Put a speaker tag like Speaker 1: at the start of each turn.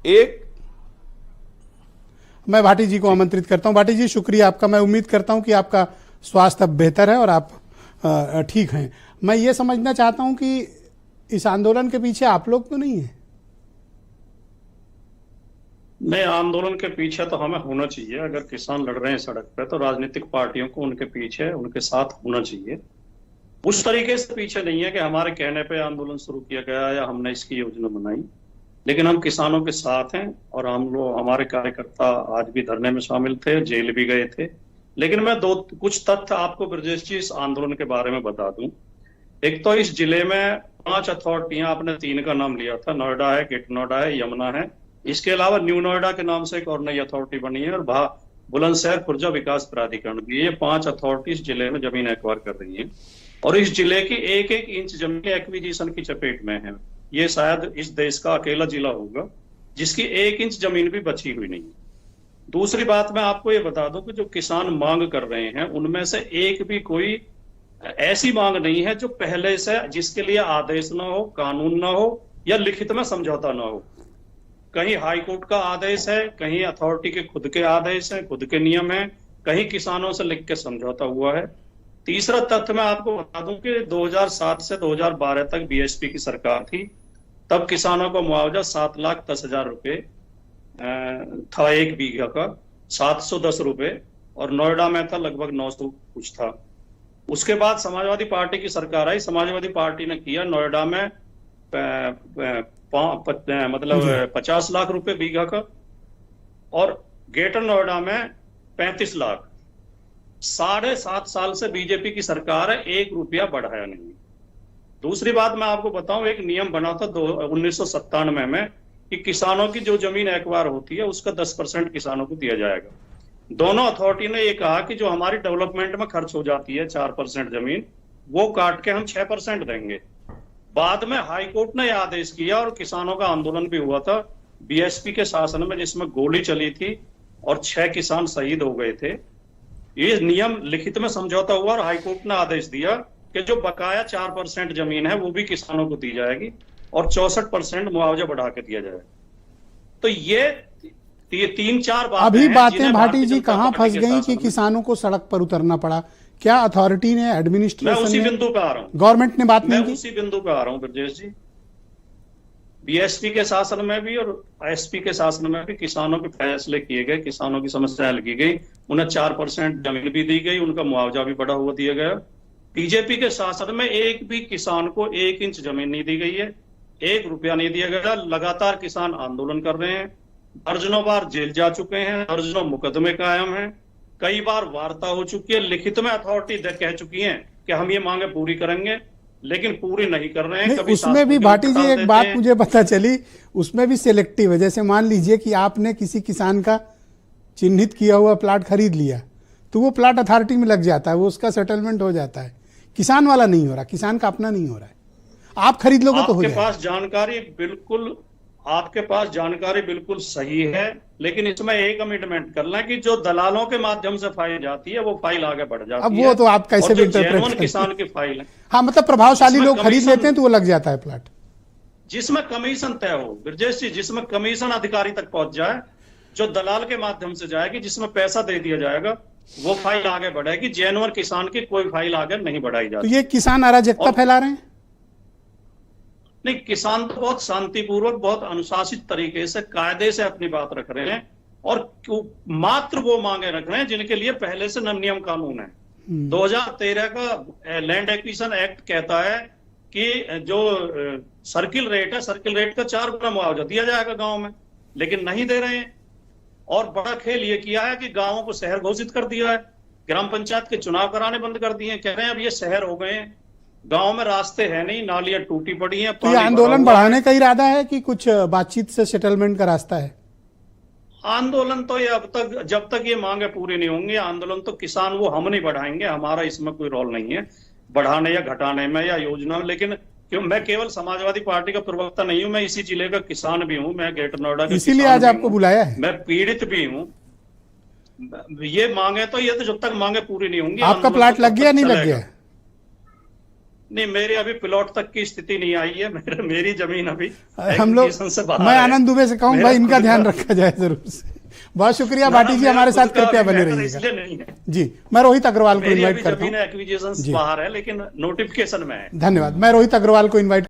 Speaker 1: एक
Speaker 2: मैं भाटी जी को आमंत्रित करता हूं। भाटी जी, शुक्रिया आपका। मैं उम्मीद करता हूं कि आपका स्वास्थ्य अब बेहतर है और आप ठीक हैं। मैं ये समझना चाहता हूं कि इस आंदोलन के पीछे आप लोग तो नहीं हैं?
Speaker 3: नहीं, आंदोलन के पीछे तो हमें होना चाहिए। अगर किसान लड़ रहे हैं सड़क पे तो राजनीतिक पार्टियों को उनके पीछे, उनके साथ होना चाहिए। उस तरीके से पीछे नहीं है कि हमारे कहने पे आंदोलन शुरू किया गया या हमने इसकी योजना बनाई, लेकिन हम किसानों के साथ हैं। और हम लोग, हमारे कार्यकर्ता आज भी धरने में शामिल थे, जेल भी गए थे। लेकिन मैं कुछ तथ्य आपको ब्रजेश जी इस आंदोलन के बारे में बता दूं। एक तो इस जिले में 5 अथॉरिटियां, आपने 3 का नाम लिया था, नोएडा है, ग्रेटर नोएडा है, यमुना है। इसके अलावा न्यू नोएडा के नाम से एक और नई अथॉरिटी बनी है, और बुलंदशहर खुर्जा विकास प्राधिकरण भी। ये 5 अथॉरिटी इस जिले में जमीन एक्वायर कर रही है, और इस जिले की 1-1 इंच जमीन एक्विजिशन की चपेट में है। ये शायद इस देश का अकेला जिला होगा जिसकी 1 इंच जमीन भी बची हुई नहीं है। दूसरी बात मैं आपको ये बता दूं कि जो किसान मांग कर रहे हैं उनमें से एक भी कोई ऐसी मांग नहीं है जो पहले से, जिसके लिए आदेश ना हो, कानून ना हो या लिखित में समझौता ना हो। कहीं हाई कोर्ट का आदेश है, कहीं अथॉरिटी के खुद के आदेश है, खुद के नियम है, कहीं किसानों से लिख के समझौता हुआ है। तीसरा तथ्य मैं आपको बता दूं कि 2007 से 2012 तक बीएसपी की सरकार थी। तब किसानों को मुआवजा 7,10,000 रुपए था, 1 बीघा का 710 रुपए, और नोएडा में था लगभग 900 कुछ था। उसके बाद समाजवादी पार्टी की सरकार आई। समाजवादी पार्टी ने किया नोएडा में मतलब 50 लाख रुपए बीघा का, और ग्रेटर नोएडा में 35 लाख। 7.5 साल से बीजेपी की सरकार है, 1 रुपया बढ़ाया नहीं। दूसरी बात मैं आपको बताऊं, एक नियम बना था 1997 में कि किसानों की जो जमीन एक्वायर होती है उसका 10% किसानों को दिया जाएगा। दोनों अथॉरिटी ने ये कहा कि जो हमारी डेवलपमेंट में खर्च हो जाती है 4% जमीन, वो काट के हम 6% देंगे। बाद में हाई कोर्ट ने यह आदेश किया और किसानों का आंदोलन भी हुआ था बीएसपी के शासन में, जिसमें गोली चली थी और 6 किसान शहीद हो गए थे। ये नियम लिखित में समझौता हुआ और हाईकोर्ट ने आदेश दिया कि जो बकाया 4% जमीन है वो भी किसानों को दी जाएगी और 64% मुआवजा बढ़ा के दिया जाएगा। तो ये 3-4 बातें
Speaker 2: अभी
Speaker 3: हैं
Speaker 2: बातें भाटी जी कहां फंस गई कि किसानों को सड़क पर उतरना पड़ा? क्या अथॉरिटी ने, एडमिनिस्ट्रेशन
Speaker 3: मैं उसी
Speaker 2: ने,
Speaker 3: बिंदु पे आ रहा हूं,
Speaker 2: गवर्नमेंट ने बात नहीं की?
Speaker 3: उसी बिंदु पे आ रहा हूं ब्रजेश जी। बीएसपी के शासन में भी और एसपी के शासन में भी किसानों के फैसले किए गए, किसानों की समस्या हल की गई, उन्हें 4% जमीन भी दी गई, उनका मुआवजा भी बढ़ा हुआ दिया गया। बीजेपी के शासन में एक भी किसान को 1 इंच जमीन नहीं दी गई है, 1 रुपया नहीं दिया गया। लगातार किसान आंदोलन कर रहे हैं, दर्जनों बार जेल जा चुके हैं, दर्जनों मुकदमे कायम हैं, कई बार वार्ता हो चुकी है, लिखित में अथॉरिटी कह चुकी है कि हम ये मांगे पूरी करेंगे, लेकिन पूरी नहीं कर रहे हैं। कभी
Speaker 2: उसमें भी भाटी जी एक बात मुझे पता चली, उसमें भी सिलेक्टिव है। जैसे मान लीजिए कि आपने किसी किसान का चिन्हित किया हुआ प्लाट खरीद लिया, तो वो प्लाट अथॉरिटी में लग जाता है, वो उसका सेटलमेंट हो जाता है। किसान वाला नहीं हो रहा, किसान का अपना नहीं हो रहा है। आप खरीद लोगे तो हो जाएगा।
Speaker 3: आपके पास जानकारी बिल्कुल सही है, लेकिन इसमें एक कमिटमेंट करना है कि जो दलालों के माध्यम से फाइल जाती है वो फाइल आगे बढ़ जाती है।
Speaker 2: अब वो तो आप कैसे भी इंटरप्रेट करते हैं।
Speaker 3: किसान की फाइल है,
Speaker 2: हाँ, मतलब प्रभावशाली लोग खरीद लेते हैं तो वो लग जाता है प्लाट,
Speaker 3: जिसमें कमीशन तय हो ब्रजेश जी, जिसमें कमीशन अधिकारी तक पहुंच जाए, जो दलाल के माध्यम से जाएगी, जिसमें पैसा दे दिया जाएगा, वो फाइल आगे बढ़ेगी। जेन्युइन किसान की कोई फाइल आगे नहीं बढ़ाई जाती।
Speaker 2: तो ये किसान अराजकता फैला रहे हैं?
Speaker 3: नहीं, किसान तो बहुत शांतिपूर्वक, बहुत अनुशासित तरीके से, कायदे से अपनी बात रख रहे हैं, और मात्र वो मांगे रख रहे हैं जिनके लिए पहले से नियम कानून है। 2013 का लैंड एक्विजिशन एक्ट कहता है कि जो सर्किल रेट है, सर्किल रेट का 4 गुना मुआवजा दिया जाएगा गांव में, लेकिन नहीं दे रहे हैं। और बड़ा खेल ये किया है कि गांवों को शहर घोषित कर दिया है, ग्राम पंचायत के चुनाव कराने बंद कर दिए, कह रहे हैं अब ये शहर हो गए हैं, गांव में रास्ते हैं नहीं, नालियां टूटी पड़ी हैं।
Speaker 2: तो ये आंदोलन बढ़ाने का इरादा है कि कुछ बातचीत से सेटलमेंट का रास्ता है?
Speaker 3: आंदोलन तो ये अब तक, जब तक ये मांगे पूरी नहीं होंगी, आंदोलन तो किसान वो हम नहीं बढ़ाएंगे, हमारा इसमें कोई रोल नहीं है बढ़ाने या घटाने में या योजना में। लेकिन क्यों, मैं केवल समाजवादी पार्टी का प्रवक्ता नहीं हूं, मैं इसी जिले का किसान भी हूं, मैं ग्रेटर नोएडा का,
Speaker 2: इसीलिए आज आपको बुलाया है।
Speaker 3: मैं पीड़ित भी हूं। ये मांगे तो, ये तो जब तक मांगे पूरी नहीं होंगी।
Speaker 2: आपका प्लाट लग गया नहीं लग गया?
Speaker 3: नहीं, मेरे अभी प्लॉट तक की स्थिति नहीं आई है। मेरी जमीन अभी
Speaker 2: हम लोग,
Speaker 3: acquisition से बाहर
Speaker 2: मैं
Speaker 3: है।
Speaker 2: आनंद दुबे से कहूँ
Speaker 3: मेरा
Speaker 2: भाई इनका
Speaker 3: खुद
Speaker 2: ध्यान
Speaker 3: का-
Speaker 2: रखा जाए जरूर से। बहुत शुक्रिया
Speaker 3: ना,
Speaker 2: भाटी जी,
Speaker 3: मेरा
Speaker 2: हमारे
Speaker 3: खुद
Speaker 2: साथ
Speaker 3: का
Speaker 2: कृपया
Speaker 3: अभी
Speaker 2: बने
Speaker 3: मैटर
Speaker 2: रहिएगा।
Speaker 3: इसलिए नहीं है।
Speaker 2: जी, मैं रोहित अग्रवाल को
Speaker 3: मेरी
Speaker 2: इनवाइट
Speaker 3: अभी
Speaker 2: करता
Speaker 3: जमीन
Speaker 2: हूँ।
Speaker 3: एक्विजिशन
Speaker 2: जी।
Speaker 3: बाहर है, लेकिन नोटिफिकेशन में है।
Speaker 2: धन्यवाद। मैं रोहित अग्रवाल को इनवाइट